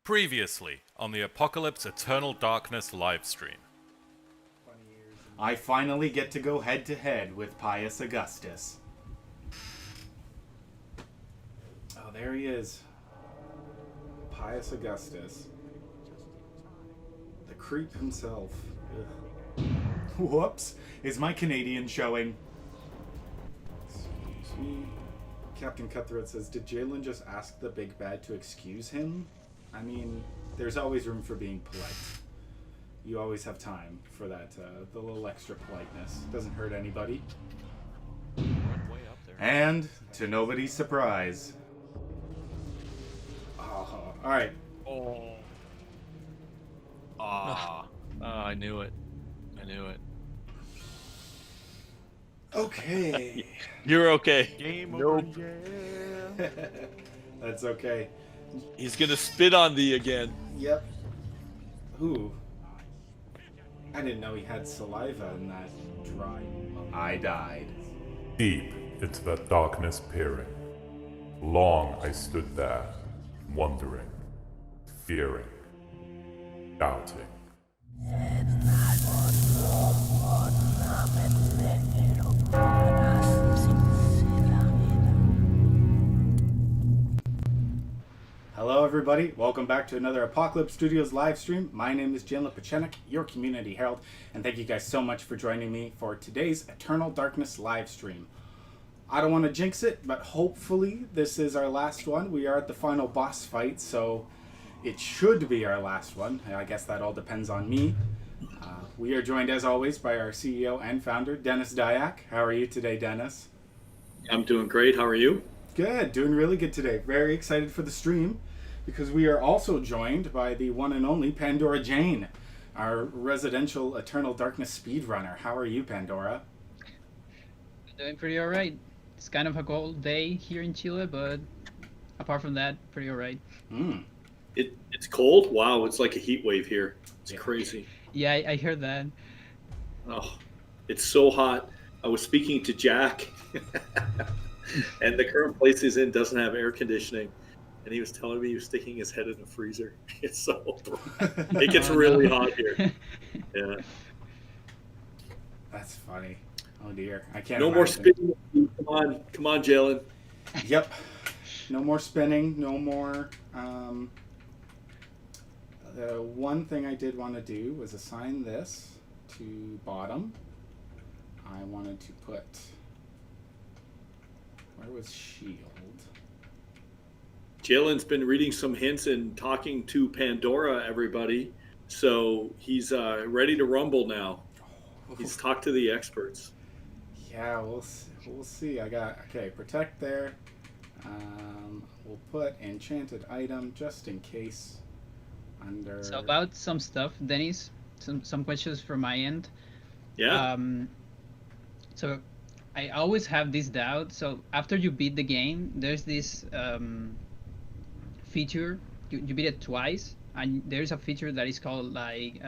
Previously on the Apocalypse Eternal Darkness livestream. I finally get to go head to head with Pius Augustus. Oh, there he is. Pius Augustus. The creep himself. Ugh. Whoops. Is my Canadian showing? Excuse me. Captain Cutthroat says, did Jalen just ask the big bad to excuse him? I mean, there's always room for being polite. You always have time for that, the little extra politeness. Doesn't hurt anybody. And, to nobody's surprise. Oh, alright. Oh. Ah. I knew it. I knew it. Okay. You're okay. Game Nope. over, yeah. That's okay. He's gonna spit on thee again. Yep. Ooh. I didn't know he had saliva in that dry. I died. Deep into the darkness peering. Long I stood there, wondering, fearing, doubting. Hello everybody, welcome back to another Apocalypse Studios live stream. My name is Jalen Pachenik, your community herald, and thank you guys so much for joining me for today's Eternal Darkness live stream. I don't want to jinx it, but hopefully this is our last one. We are at the final boss fight, so it should be our last one. I guess that all depends on me. We are joined as always by our CEO and founder, Dennis Dyack. How are you today, Dennis? I'm doing great. How are you? Good, doing really good today. Very excited for the stream because we are also joined by the one and only Pandora Jane, our residential Eternal Darkness speedrunner. How are you, Pandora? Doing pretty alright. It's kind of a cold day here in Chile, but apart from that, pretty alright. It's cold? Wow, it's like a heat wave here. It's crazy. Yeah, I heard that. Oh, it's so hot. I was speaking to Jack, and the current place he's in doesn't have air conditioning. And he was telling me he was sticking his head in a freezer. It's so it gets really hot here. Yeah. That's funny. Oh dear, I can't. No more imagine. spinning. Come on, Jalen. Yep. No more spinning. No more. The one thing I did want to do was assign this to bottom. I wanted to put. Where was shield? Jalen's been reading some hints and talking to Pandora, everybody. So he's ready to rumble now. He's talked to the experts. Yeah, we'll see. I got protect there. We'll put enchanted item just in case. Under. So about some stuff, Dennis, some questions from my end. Yeah. So I always have this doubt. So after you beat the game, there's this feature. You beat it twice, and there's a feature that is called like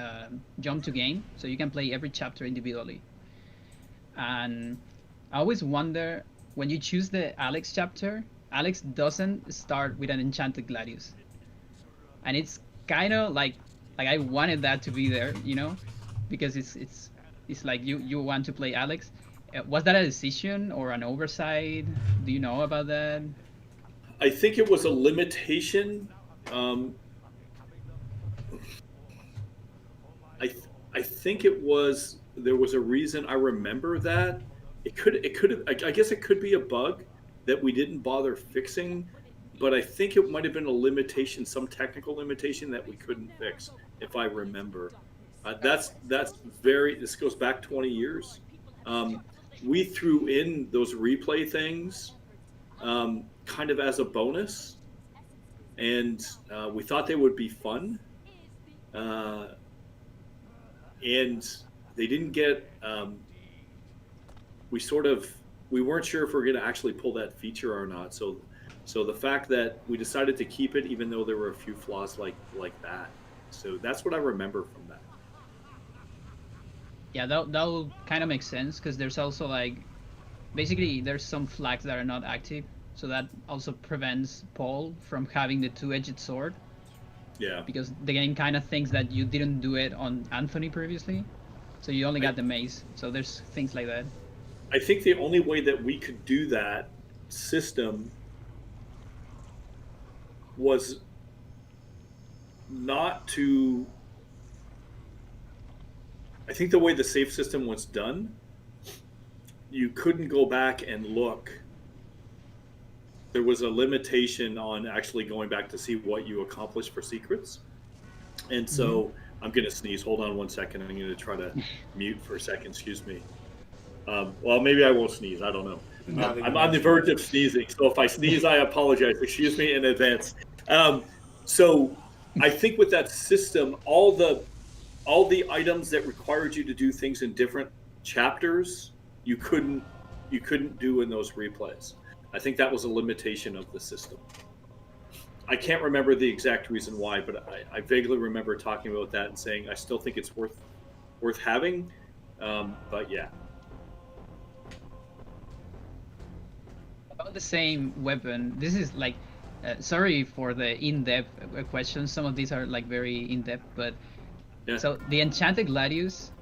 jump to game. So you can play every chapter individually. And I always wonder, when you choose the Alex chapter, Alex doesn't start with an enchanted Gladius, and it's kind of like I wanted that to be there, you know, because it's like you want to play Alex. Was that a decision or an oversight? Do you know about that? I think it was a limitation. I think it was, there was a reason. I remember that. It could have, I guess it could be a bug that we didn't bother fixing, but I think it might have been a limitation, some technical limitation that we couldn't fix, if I remember. This goes back 20 years. We threw in those replay things kind of as a bonus, and we thought they would be fun. And they didn't get, we weren't sure if we're going to actually pull that feature or not. So the fact that we decided to keep it, even though there were a few flaws like that. So that's what I remember from that. Yeah, that will kind of make sense, because there's also like, basically there's some flags that are not active, so that also prevents Paul from having the two-edged sword. Yeah. because the game kind of thinks that you didn't do it on Anthony previously, so you only got the mace. So there's things like that. I think the only way that we could do that system was not to. I think the way the save system was done, you couldn't go back and look. There was a limitation on actually going back to see what you accomplished for secrets. And so I'm going to sneeze. Hold on 1 second. I'm going to try to mute for a second. Excuse me. Well, maybe I won't sneeze. I don't know. Now that you I'm on the mention verge of sneezing. So if I sneeze, I apologize. Excuse me in advance. So I think with that system, all the items that required you to do things in different chapters, you couldn't do in those replays. I think that was a limitation of the system. I can't remember the exact reason why, but I vaguely remember talking about that and saying I still think it's worth having. But yeah. About the same weapon, this is like, sorry for the in-depth questions. Some of these are like very in-depth, but Yeah. so the Enchanted Gladius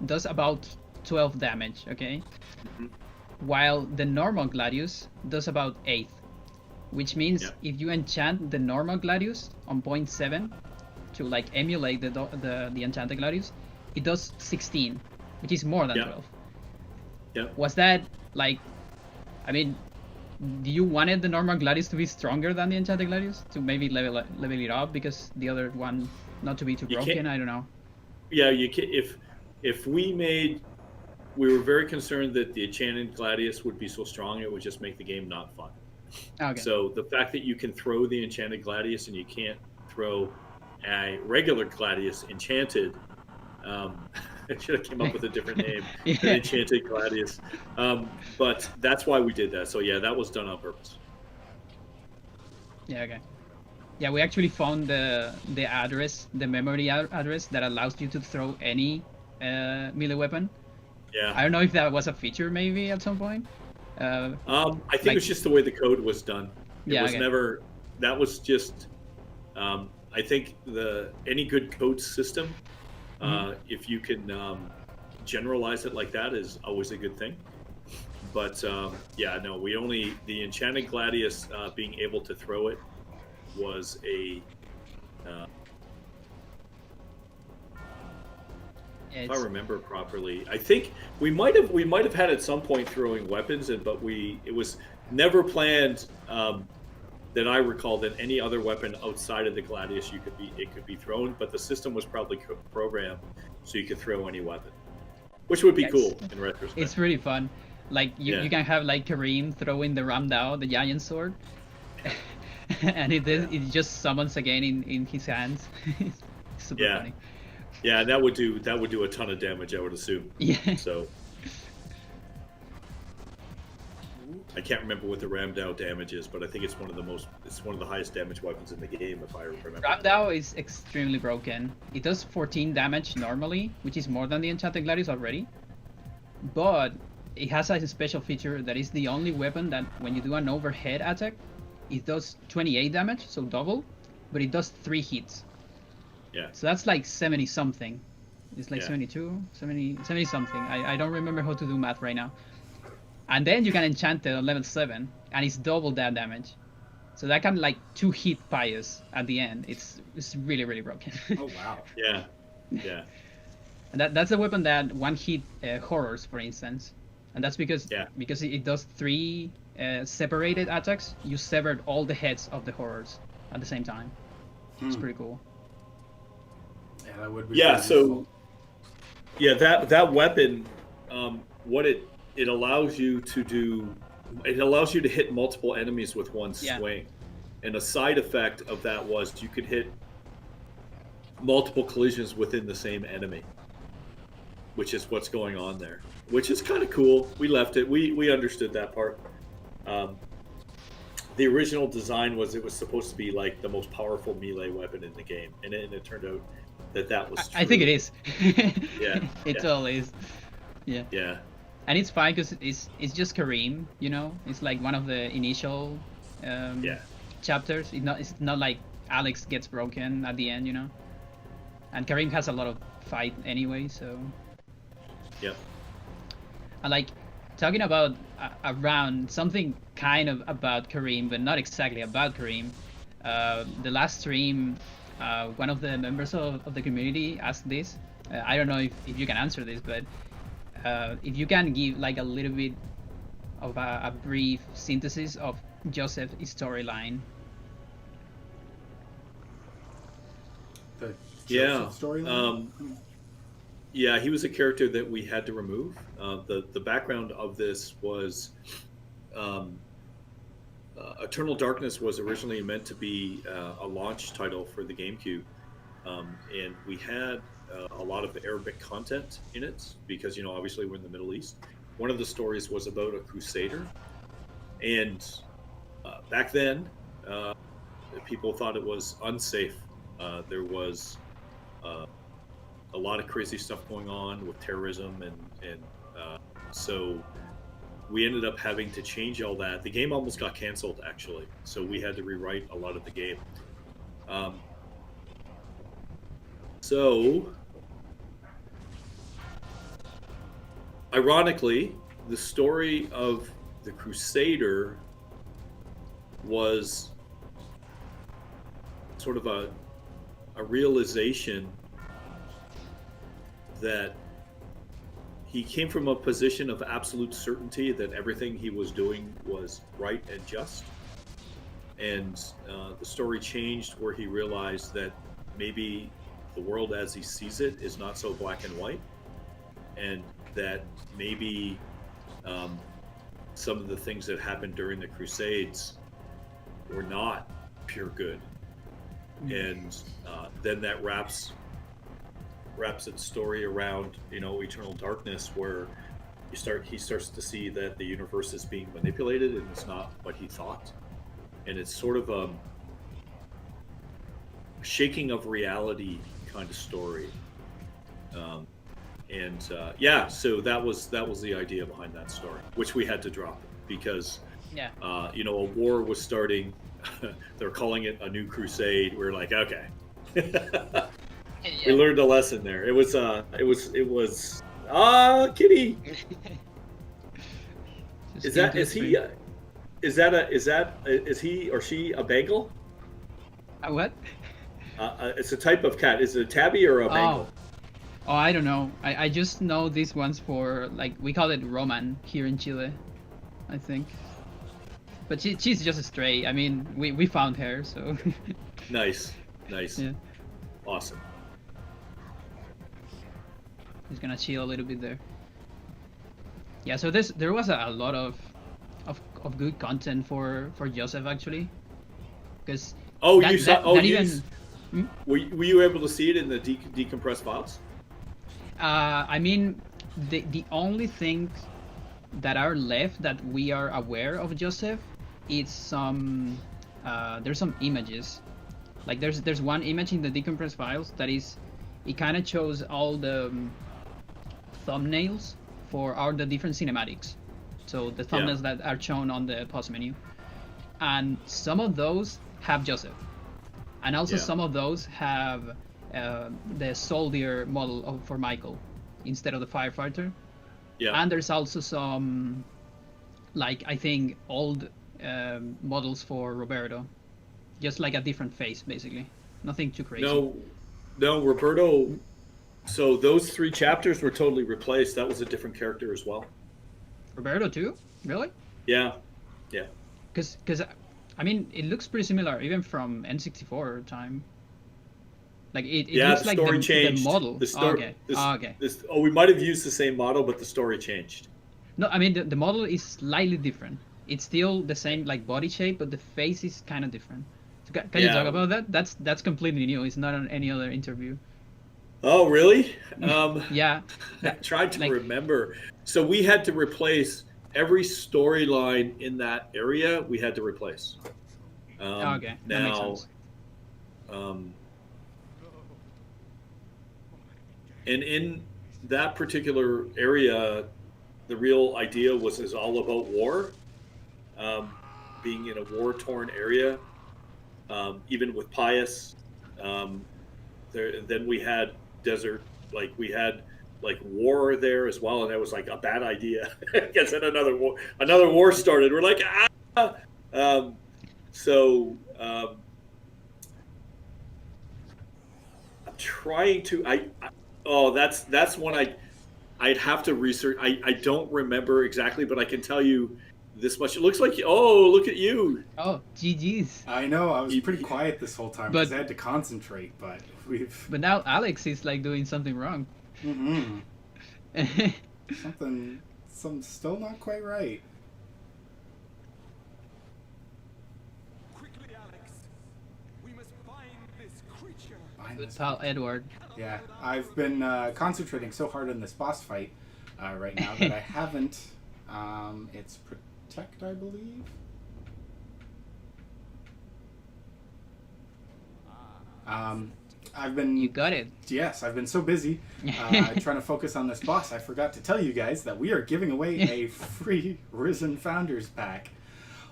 does about 12 damage, okay? While the normal Gladius does about 8, which means Yeah. if you enchant the normal Gladius on 0.7 to like emulate the Enchanted Gladius, it does 16, which is more than Yeah. 12. Yeah. Was that like, I mean, do you wanted the normal Gladius to be stronger than the Enchanted Gladius to maybe level it up because the other one not to be too You broken? can't- I don't know. Yeah, you can, if we were very concerned that the Enchanted Gladius would be so strong it would just make the game not fun. Okay. So the fact that you can throw the Enchanted Gladius and you can't throw a regular Gladius enchanted, I should have came up with a different name, Yeah. an Enchanted Gladius. But that's why we did that. So yeah, that was done on purpose. Yeah, okay. Yeah, we actually found the address, the memory address that allows you to throw any melee weapon. Yeah. I don't know if that was a feature maybe at some point. I think like- it was just the way the code was done. It Yeah, was okay. never. That was just. I think any good code system, if you can generalize it like that, is always a good thing. But yeah, no, the Enchanted Gladius being able to throw it was a. If I remember properly, I think we might have had at some point throwing weapons, but it was never planned that I recall that any other weapon outside of the Gladius it could be thrown, but the system was probably programmed so you could throw any weapon, which would be Yes. cool in retrospect. It's really fun. Like you Yeah. can have like Kareem throwing the Ramdao, the giant sword, and it just summons again in his hands. It's super Yeah. funny. Yeah, that would do a ton of damage, I would assume. Yeah. So I can't remember what the Ramdao damage is, but I think it's one of the highest damage weapons in the game, if I remember. Ramdao is extremely broken. It does 14 damage normally, which is more than the Enchanted Gladius already. But it has a special feature that is the only weapon that when you do an overhead attack, it does 28 damage, so double, but it does 3 hits. Yeah. So that's like 70 something. It's like Yeah. 72, 70 something. I don't remember how to do math right now. And then you can enchant it on level 7, and it's double that damage. So that can like 2 hit Pious at the end. It's really, really broken. Oh wow. Yeah. Yeah. And that's a weapon that one hit horrors, for instance. And that's because Yeah. it does 3 separated attacks. You severed all the heads of the horrors at the same time. It's pretty cool. Yeah, that would be. Yeah, pretty so useful. yeah, that weapon, what it allows you to do, it allows you to hit multiple enemies with one Yeah. swing, and a side effect of that was you could hit multiple collisions within the same enemy, which is what's going on there, which is kind of cool. We left it. We understood that part. The original design was it was supposed to be like the most powerful melee weapon in the game, and it turned out that was true. I think it is. Yeah, It yeah. totally is. Yeah. Yeah. And it's fine because it's just Kareem, you know. It's like one of the initial Yeah. chapters. It's not like Alex gets broken at the end, you know. And Karim has a lot of fight anyway, so. Yep. And like talking about around something kind of about Karim, but not exactly about Karim. The last stream, one of the members of the community asked this. I don't know if you can answer this, but if you can give like a little bit of a brief synthesis of Joseph's storyline. The Yeah. Joseph storyline. Yeah, he was a character that we had to remove. The background of this was Eternal Darkness was originally meant to be a launch title for the GameCube, and we had a lot of Arabic content in it because, you know, obviously we're in the Middle East. One of the stories was about a crusader, and back then people thought it was unsafe. There was a lot of crazy stuff going on with terrorism, and so we ended up having to change all that. The game almost got canceled, actually, so we had to rewrite a lot of the game. So, ironically, the story of the Crusader was sort of a realization that he came from a position of absolute certainty that everything he was doing was right and just. And the story changed where he realized that maybe the world as he sees it is not so black and white, and that maybe some of the things that happened during the Crusades were not pure good. And then that wraps its story around, you know, Eternal Darkness, where he starts to see that the universe is being manipulated and it's not what he thought, and it's sort of a shaking of reality kind of story. Yeah, so that was the idea behind that story, which we had to drop because you know, a war was starting. They're calling it a new crusade. We're like, okay. We learned a lesson there. It was Kitty. Is he or she a Bengal? A what? It's a type of cat. Is it a tabby or a Bengal? Oh, I don't know. I just know these ones for, like, we call it Roman here in Chile, I think. But she's just a stray. I mean, we found her, so. Nice. Yeah. Awesome. He's gonna chill a little bit there. Yeah, so there was a lot of good content for Joseph, actually, because were you able to see it in the decompressed files? I mean, the only thing that are left that we are aware of Joseph is some there's some images. Like there's one image in the decompressed files that is, it kind of shows all the thumbnails for all the different cinematics. So the thumbnails that are shown on the pause menu, and some of those have Joseph, and also some of those have the soldier model for Michael instead of the firefighter. Yeah. And there's also some, like, I think old models for Roberto, just like a different face, basically. Nothing too crazy. No, Roberto. So those 3 chapters were totally replaced. That was a different character as well. Roberto too? Really? Yeah. Because I mean, it looks pretty similar, even from N64 time. Like it looks like the model. The story, okay. We might have used the same model, but the story changed. No, I mean the model is slightly different. It's still the same, like, body shape, but the face is kind of different. So can you talk about that? That's completely new. It's not on any other interview. Oh, really? Yeah. I tried to remember. So we had to replace every storyline in that area. We had to replace. Okay. That makes sense. And in that particular area, the real idea is all about war, being in a war-torn area. even with Pius. Then we had Desert, like we had like war there as well, and that was like a bad idea. I guess then another war started. We're like, ah. I'm trying to. That's one I'd have to research. I don't remember exactly, but I can tell you this much. It looks like, oh, look at you. Oh, GG's. I know, I was pretty quiet this whole time But- because I had to concentrate, but we've... But now Alex is like doing something wrong. Mhm. Something still not quite right. Quickly, Alex. We must find this creature. Behind Good this- pal Edward. Yeah, I've been concentrating so hard on this boss fight right now that I haven't. It's Protect, I believe. I've been... You got it. Yes, I've been so busy trying to focus on this boss, I forgot to tell you guys that we are giving away a free Risen Founders Pack.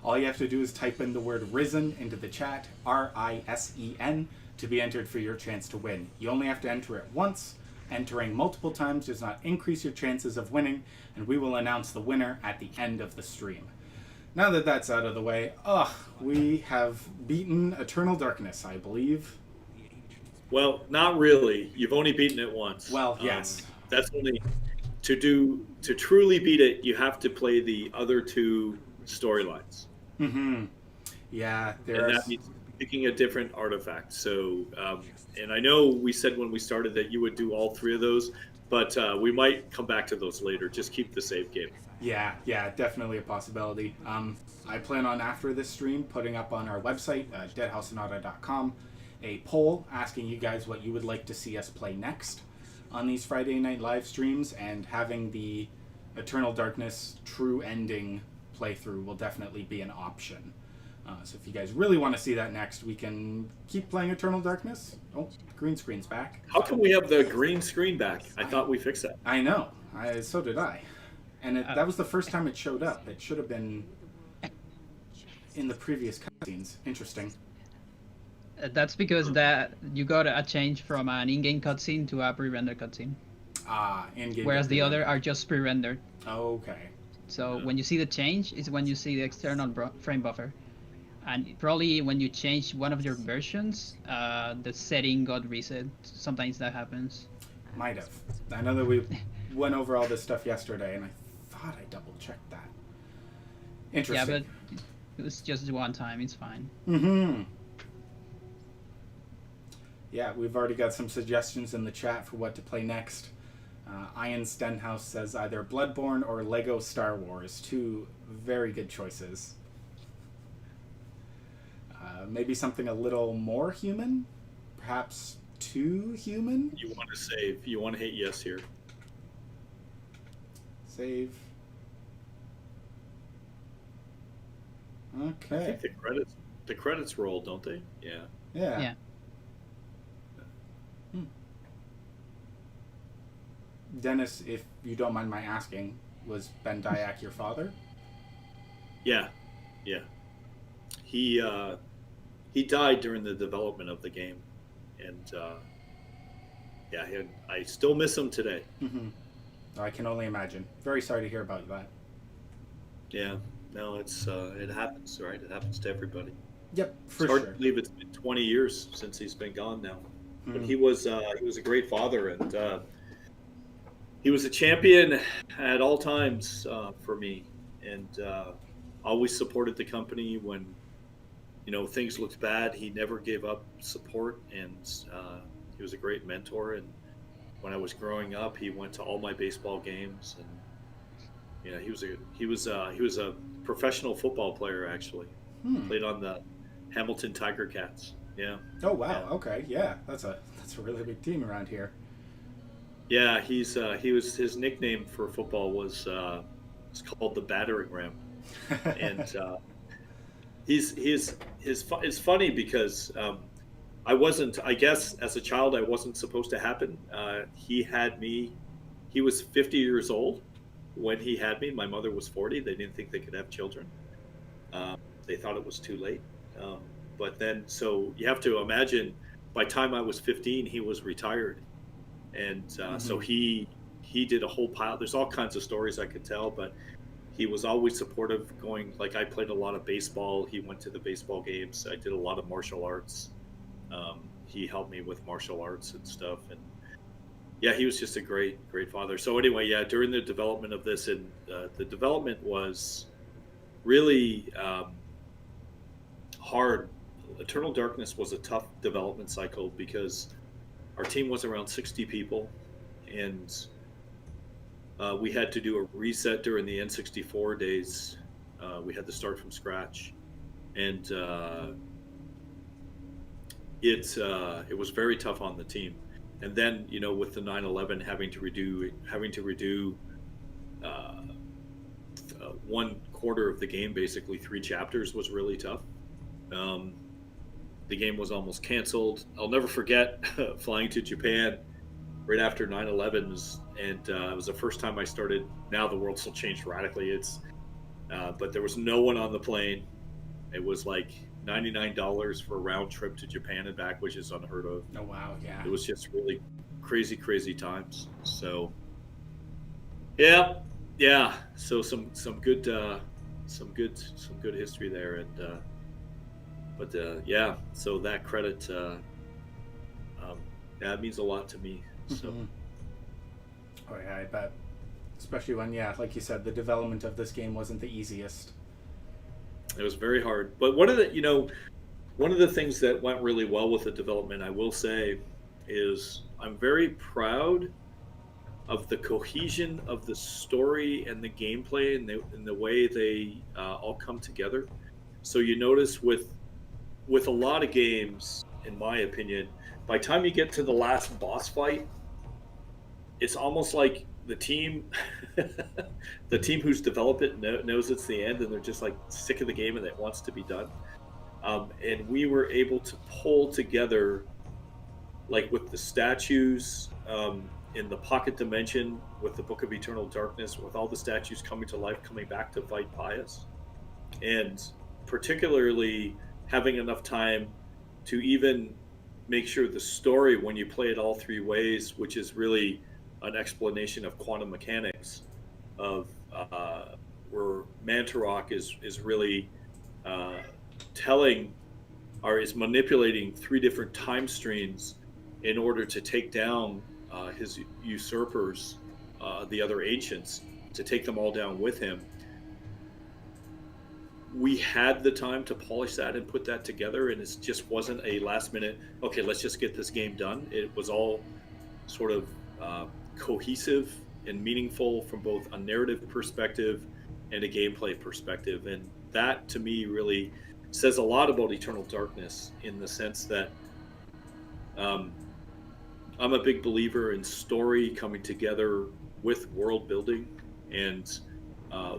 All you have to do is type in the word Risen into the chat, RISEN, to be entered for your chance to win. You only have to enter it once. Entering multiple times does not increase your chances of winning, and we will announce the winner at the end of the stream. Now that that's out of the way, we have beaten Eternal Darkness, I believe. Well, not really. You've only beaten it once. Well, yes. That's only to truly beat it. You have to play the other two storylines, Mm-hmm. Yeah, there and are... that means picking a different artifact. So, and I know we said when we started that you would do all three of those, but we might come back to those later. Just keep the save game. Yeah, definitely a possibility. I plan on, after this stream, putting up on our website, deadhouseanauta.com, a poll asking you guys what you would like to see us play next on these Friday night live streams, and having the Eternal Darkness true ending playthrough will definitely be an option. So if you guys really want to see that next, we can keep playing Eternal Darkness. Oh, green screen's back. How come we have the green screen back? I thought we fixed that. I know. So did I. And that was the first time it showed up. It should have been in the previous cutscenes. Interesting. That's because that you got a change from an in-game cutscene to a pre-rendered cutscene, In-game. whereas the other are just pre-rendered. Okay. So when you see the change is when you see the external frame buffer, and probably when you change one of your versions, the setting got reset. Sometimes that happens. Might have. I know that we went over all this stuff yesterday, and I thought I double-checked that. Yeah, Interesting. but it was just one time. It's fine. Mm-hmm. Yeah, we've already got some suggestions in the chat for what to play next. Ian Stenhouse says either Bloodborne or Lego Star Wars. Two very good choices. Maybe something a little more human? Perhaps too human? You want to save. You want to hit yes here. Save. I Okay. think the credits roll, don't they? Yeah. Yeah. Yeah. Dennis, if you don't mind my asking, was Ben Dyack your father? Yeah. He died during the development of the game, and I still miss him today. Mm-hmm. I can only imagine. Very sorry to hear about that. Yeah. No, it happens, right? It happens to everybody. Yep, for It's hard sure. to believe it's been 20 years since he's been gone now. But Mhm. he was a great father, and he was a champion at all times for me, and always supported the company when things looked bad. He never gave up support, and he was a great mentor. And when I was growing up, he went to all my baseball games, and he was a professional football player actually. Played on the Hamilton Tiger Cats. Yeah. Oh wow. Yeah. Okay. Yeah. That's a really big team around here. Yeah, his nickname for football was it's called the battering ram, and it's funny because I guess as a child I wasn't supposed to happen. He was 50 years old when he had me. My mother was 40. They didn't think they could have children. They thought it was too late. But then, so you have to imagine, by the time I was 15, he was retired, and so he did a whole pile. There's all kinds of stories I could tell, but he was always supportive. Going, like, I played a lot of baseball. He went to the baseball games. I did a lot of martial arts. He helped me with martial arts and stuff, and yeah, he was just a great father. So anyway, yeah, during the development of this, and the development was really hard. Eternal Darkness was a tough development cycle because our team was around 60 people, and we had to do a reset during the N64 days. We had to start from scratch, and it was very tough on the team. And then, you know, with the 9/11, having to redo 1/4 of the game, basically 3 chapters, was really tough. The game was almost canceled. I'll never forget flying to Japan right after 9/11, and it was the first time I started. Now the world still changed radically. But there was no one on the plane. It was like $99 for a round trip to Japan and back, which is unheard of. Oh wow, yeah. It was just really crazy times. So yeah. So some good history there, and but yeah. So that credit, that means a lot to me. So. Oh yeah, I bet. Especially when, yeah, like you said, the development of this game wasn't the easiest. It was very hard. But one of the things that went really well with the development, I will say, is I'm very proud of the cohesion of the story and the gameplay and the way they all come together. So you notice with a lot of games, in my opinion, by the time you get to the last boss fight, it's almost like the team who's developed it knows it's the end, and they're just like sick of the game and it wants to be done. And we were able to pull together, like with the statues in the Pocket Dimension, with the Book of Eternal Darkness, with all the statues coming to life, coming back to fight Pius, and particularly having enough time to even make sure the story, when you play it all 3 ways, which is really an explanation of quantum mechanics, of where Mantarok is really telling, or is manipulating 3 different time streams in order to take down his usurpers, the other ancients, to take them all down with him. We had the time to polish that and put that together, and it just wasn't a last minute, okay, let's just get this game done. It was all sort of cohesive and meaningful from both a narrative perspective and a gameplay perspective. And that, to me, really says a lot about Eternal Darkness, in the sense that I'm a big believer in story coming together with world building and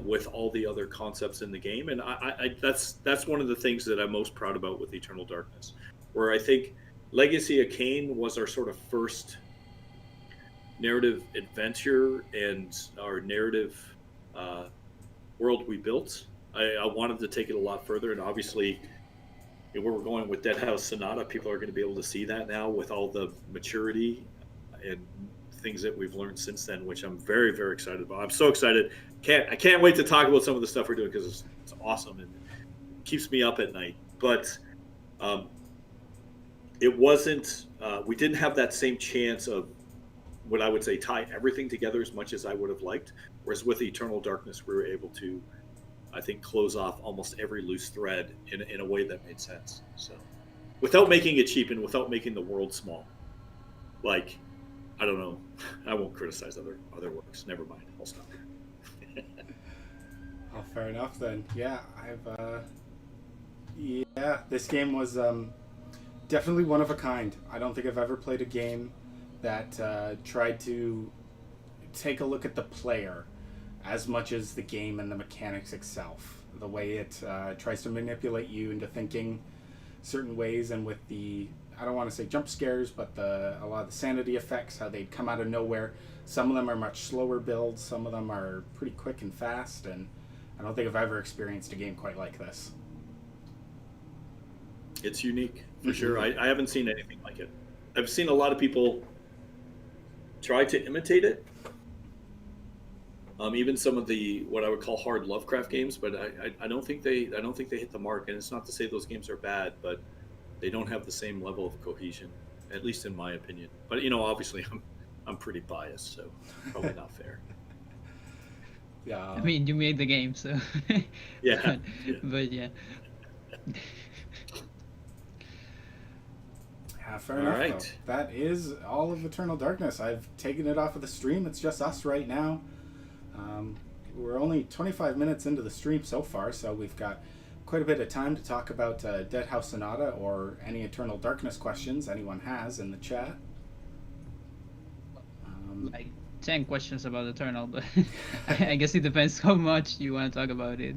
with all the other concepts in the game. And I that's one of the things that I'm most proud about with Eternal Darkness, where I think Legacy of Kain was our sort of first narrative adventure and our narrative world we built. I wanted to take it a lot further, and obviously, where we're going with Deadhouse Sonata, people are going to be able to see that now with all the maturity and things that we've learned since then, which I'm very, very excited about. I'm so excited. I can't wait to talk about some of the stuff we're doing, because it's awesome and keeps me up at night. But it wasn't, we didn't have that same chance of, what I would say, tie everything together as much as I would have liked. Whereas with Eternal Darkness, we were able to, I think, close off almost every loose thread in a way that made sense. So, without making it cheap and without making the world small. Like, I don't know. I won't criticize other works. Never mind. I'll stop. Oh, fair enough then. Yeah, this game was definitely one of a kind. I don't think I've ever played a game that tried to take a look at the player as much as the game and the mechanics itself. The way it tries to manipulate you into thinking certain ways, and with the, I don't want to say jump scares, but a lot of the sanity effects, how they'd come out of nowhere. Some of them are much slower builds, some of them are pretty quick and fast, and I don't think I've ever experienced a game quite like this. It's unique for sure. I haven't seen anything like it. I've seen a lot of people try to imitate it. Even some of the what I would call hard Lovecraft games, but I don't think they hit the mark. And it's not to say those games are bad, but they don't have the same level of cohesion, at least in my opinion. But obviously I'm pretty biased, so probably not fair. Yeah. I mean, you made the game, so. Yeah. But yeah. Yeah, fair All enough. right. Though. That is all of Eternal Darkness. I've taken it off of the stream. It's just us right now. We're only 25 minutes into the stream so far, so we've got quite a bit of time to talk about Dead House Sonata or any Eternal Darkness questions anyone has in the chat. Like 10 questions about Eternal, but I guess it depends how much you want to talk about it.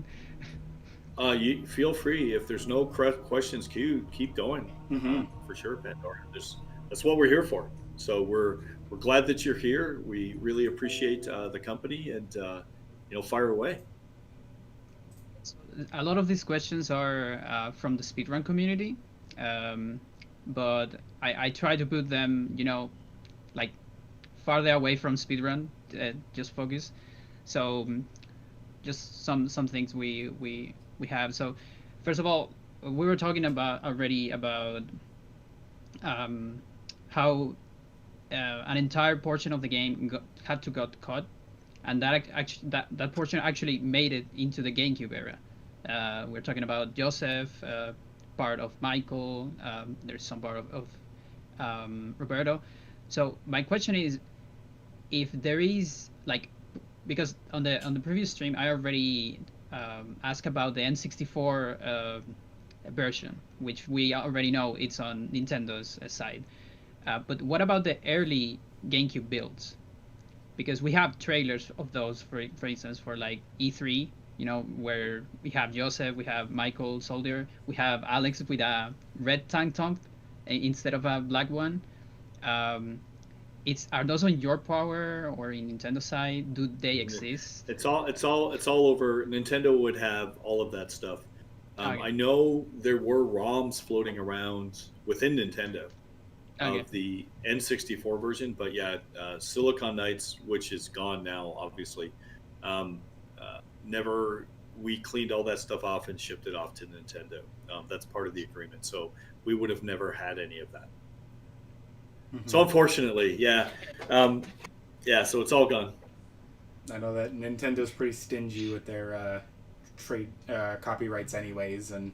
You feel free. If there's no questions queued, keep going. Mm-hmm. For sure, Pandora. That's what we're here for. So we're glad that you're here. We really appreciate the company, and fire away. A lot of these questions are from the speedrun community, but I try to put them, like farther away from speedrun, just focus. So just some things we have. So first of all, we were talking about how an entire portion of the game had to got cut, and that portion actually made it into the GameCube era. We're talking about Joseph, part of Michael. There's some part of Roberto. So my question is, if there is because on the previous stream I already asked about the N64 version, which we already know it's on Nintendo's side. But what about the early GameCube builds? Because we have trailers of those, for instance, for like E3, where we have Joseph, we have Michael Soldier, we have Alex with a red tank top instead of a black one. Are those on your power or in Nintendo side? Do they exist? It's all over. Nintendo would have all of that stuff. Okay. I know there were ROMs floating around within Nintendo of the N64 version, but yeah, Silicon Knights, which is gone now, obviously, we cleaned all that stuff off and shipped it off to Nintendo. That's part of the agreement, so we would have never had any of that. Mm-hmm. So unfortunately, yeah, so it's all gone. I know that Nintendo's pretty stingy with their trade copyrights anyways, and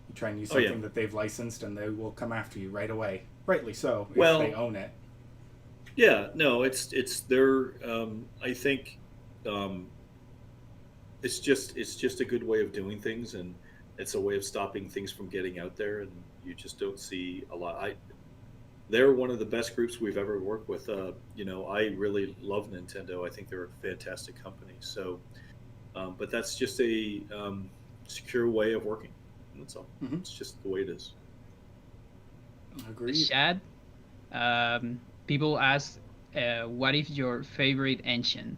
you try and use something that they've licensed and they will come after you right away. Rightly so, if they own it. Yeah, no, it's their I think it's just a good way of doing things, and it's a way of stopping things from getting out there, and you just don't see a lot. They're one of the best groups we've ever worked with. I really love Nintendo. I think they're a fantastic company. So, but that's just a secure way of working. That's all. Mm-hmm. It's just the way it is. Agreed. Shad, people ask, what is your favorite ancient?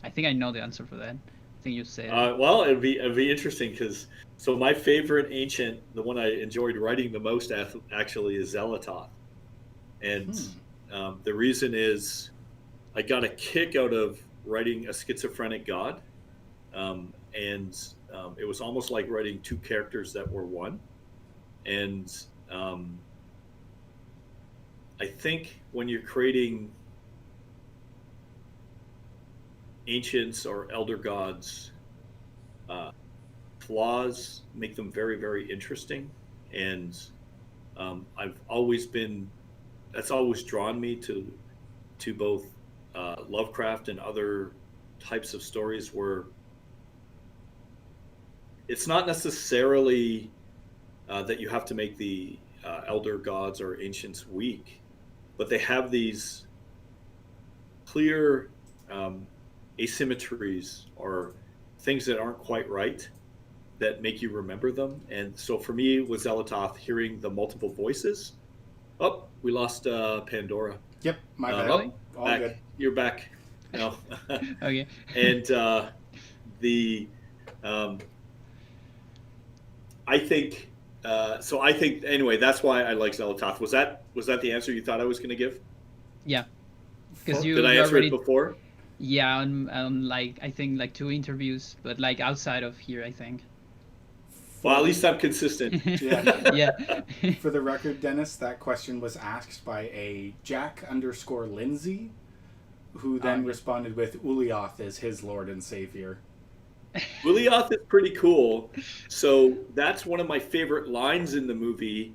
I think I know the answer for that. I think you said. Well, it'd be interesting because my favorite ancient, the one I enjoyed writing the most actually is Xel'lotath. And the reason is I got a kick out of writing a schizophrenic god. And it was almost like writing two characters that were one. And I think when you're creating ancients or elder gods, flaws make them very, very interesting. And that's always drawn me to both Lovecraft and other types of stories where it's not necessarily that you have to make the elder gods or ancients weak, but they have these clear asymmetries or things that aren't quite right that make you remember them. And so for me with Xel'lotath, hearing the multiple voices. Oh, we lost Pandora. Yep, my bad. Really? All back. good. You're back. No. Okay. And I think So I think anyway, that's why I like Xelatoth. Was that the answer you thought I was going to give? Yeah, because you Did I answer already it before? yeah on like I think like 2 interviews, but like outside of here, I think. Well, at least I'm consistent. Yeah. Yeah. For the record, Dennis, that question was asked by a Jack_Lindsay, who then responded with Ulioth as his Lord and Savior. Ulioth is pretty cool. So that's one of my favorite lines in the movie.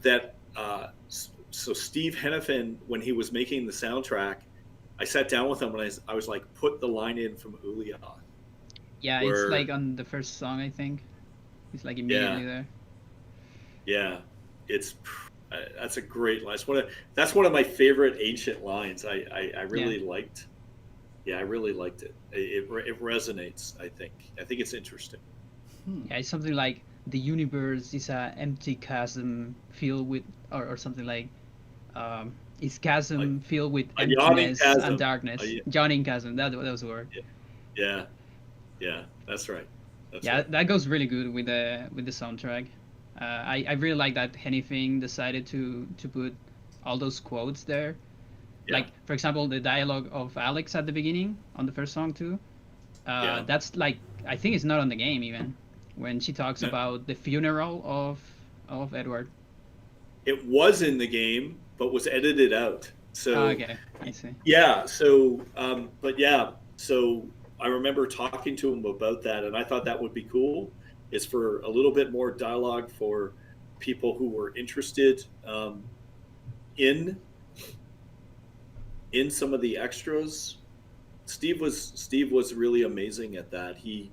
That so Steve Hennepin, when he was making the soundtrack, I sat down with him and I was like, put the line in from Ulioth. Yeah, Where- it's like on the first song, I think. It's like immediately there. Yeah, it's that's a great line. That's one of my favorite ancient lines. I really liked. Yeah, I really liked it. It resonates. I think it's interesting. Yeah, it's something like the universe is a empty chasm filled with, or something like, it's chasm filled with a yawning emptiness chasm. and darkness. Yawning chasm. That was the word. Yeah, that's right. Yeah, that goes really good with the soundtrack. I really like that Hennepin decided to put all those quotes there. Yeah. Like, for example, the dialogue of Alex at the beginning on the first song too. That's like, I think it's not on the game even, when she talks about the funeral of Edward. It was in the game, but was edited out. So Okay, I see. yeah. So so I remember talking to him about that, and I thought that would be cool. Is for a little bit more dialogue for people who were interested in some of the extras. Steve was really amazing at that. He's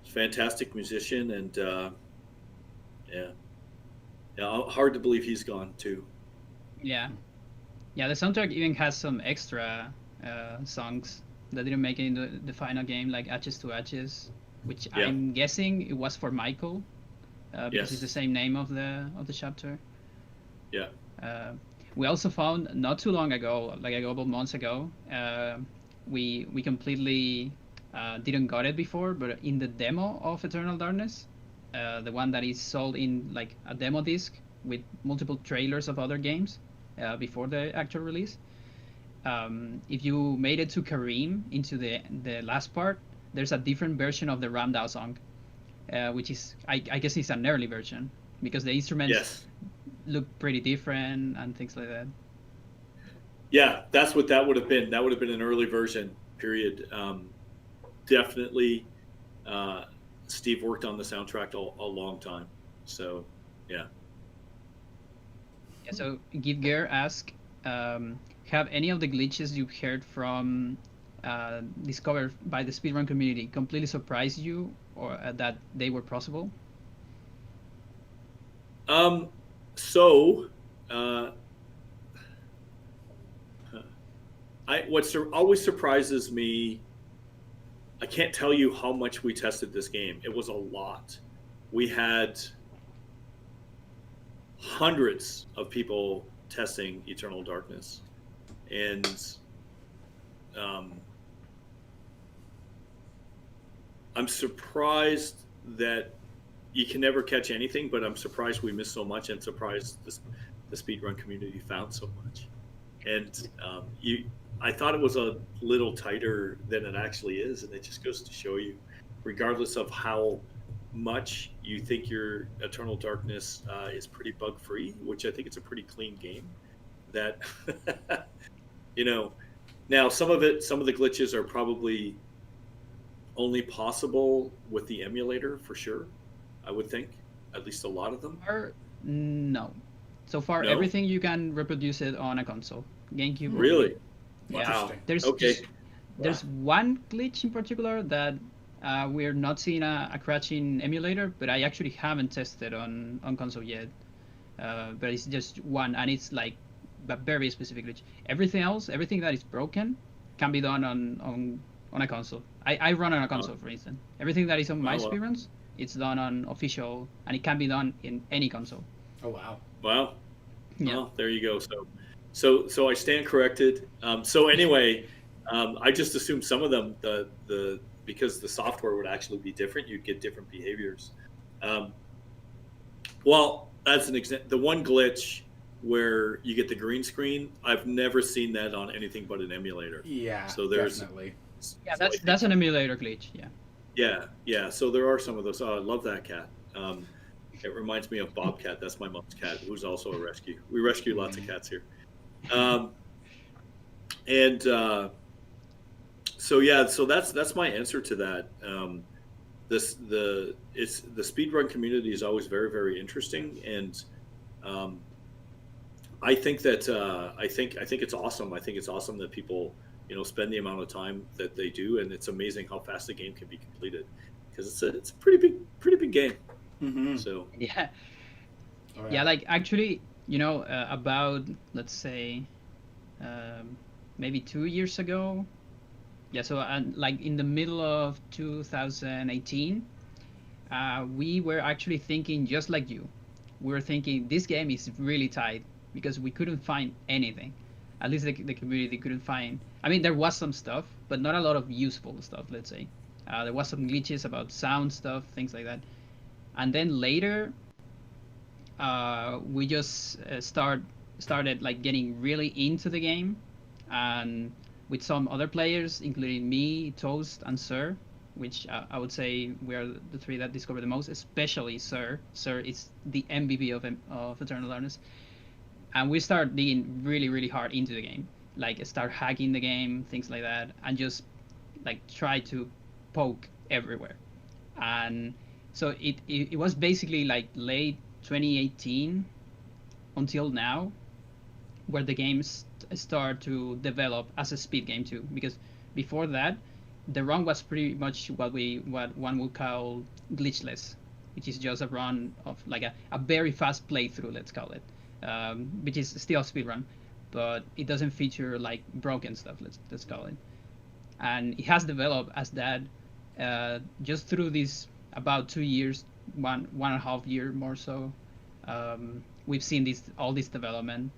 a fantastic musician, and hard to believe he's gone too. Yeah, the soundtrack even has some extra songs that didn't make it into the final game, like Ashes to Ashes, which I'm guessing it was for Michael, because it's the same name of the chapter. Yeah. We also found not too long ago, like a couple months ago, we completely didn't got it before, but in the demo of Eternal Darkness, the one that is sold in like a demo disc with multiple trailers of other games before the actual release. If you made it to Kareem into the last part, there's a different version of the Ramdao song, which is I guess it's an early version because the instruments look pretty different and things like that. Yeah, that's what that would have been. That would have been an early version. Period. Definitely, Steve worked on the soundtrack a long time. So, yeah. Yeah. So Give Gear asked, have any of the glitches you've heard from discovered by the speedrun community completely surprised you, or that they were possible? What always surprises me, I can't tell you how much we tested this game. It was a lot. We had hundreds of people testing Eternal Darkness, and I'm surprised that you can never catch anything, but I'm surprised we missed so much, and surprised the speedrun community found so much. And I thought it was a little tighter than it actually is, and it just goes to show you, regardless of how much you think your Eternal Darkness is pretty bug-free, which I think it's a pretty clean game, that now some of the glitches are probably only possible with the emulator for sure, I would think, at least a lot of them. No. So far, No? everything you can reproduce it on a console. GameCube. Really? Yeah. Wow. There's one glitch in particular that we're not seeing a crashing emulator, but I actually haven't tested on console yet. But it's just one, and it's like a very specific glitch. Everything else, everything that is broken, can be done on a console. I run on a console, for instance. Everything that is on my speedruns, it's done on official, and it can be done in any console. Oh wow! Wow. Yeah. Well, there you go. So I stand corrected. So anyway, I just assumed some of them because the software would actually be different. You'd get different behaviors. Well, that's an example. The one glitch where you get the green screen, I've never seen that on anything but an emulator. Yeah, So there's definitely. Yeah, so I think- that's an emulator glitch. Yeah. yeah. So there are some of those. Oh, I love that cat. It reminds me of Bobcat. That's my mom's cat, who's also a rescue. We rescue lots of cats here. So that's my answer to that. The speedrun community is always very, very interesting, and I think that I think it's awesome. I think it's awesome that people spend the amount of time that they do, and it's amazing how fast the game can be completed because it's a pretty big game. Mm-hmm. So Yeah. Oh, Yeah, like actually, about let's say, maybe 2 years ago. Yeah, so like in the middle of 2018, we were actually thinking just like you. We were thinking this game is really tight because we couldn't find anything. At least the community couldn't find. I mean, there was some stuff, but not a lot of useful stuff. Let's say there was some glitches about sound stuff, things like that. And then later, we just started like getting really into the game, and with some other players, including me, Toast, and Sir, which I would say we are the three that discovered the most, especially Sir. Sir is the MVP of Eternal Darkness. And we start digging really, really hard into the game, like start hacking the game, things like that, and just like try to poke everywhere. And so it was basically like late 2018 until now, where the games start to develop as a speed game too. Because before that, the run was pretty much what one would call glitchless, which is just a run of like a very fast playthrough, let's call it, which is still a speed run, but it doesn't feature like broken stuff. Let's call it, and it has developed as that just through these about 2 years, one and a half year more so. We've seen all this development.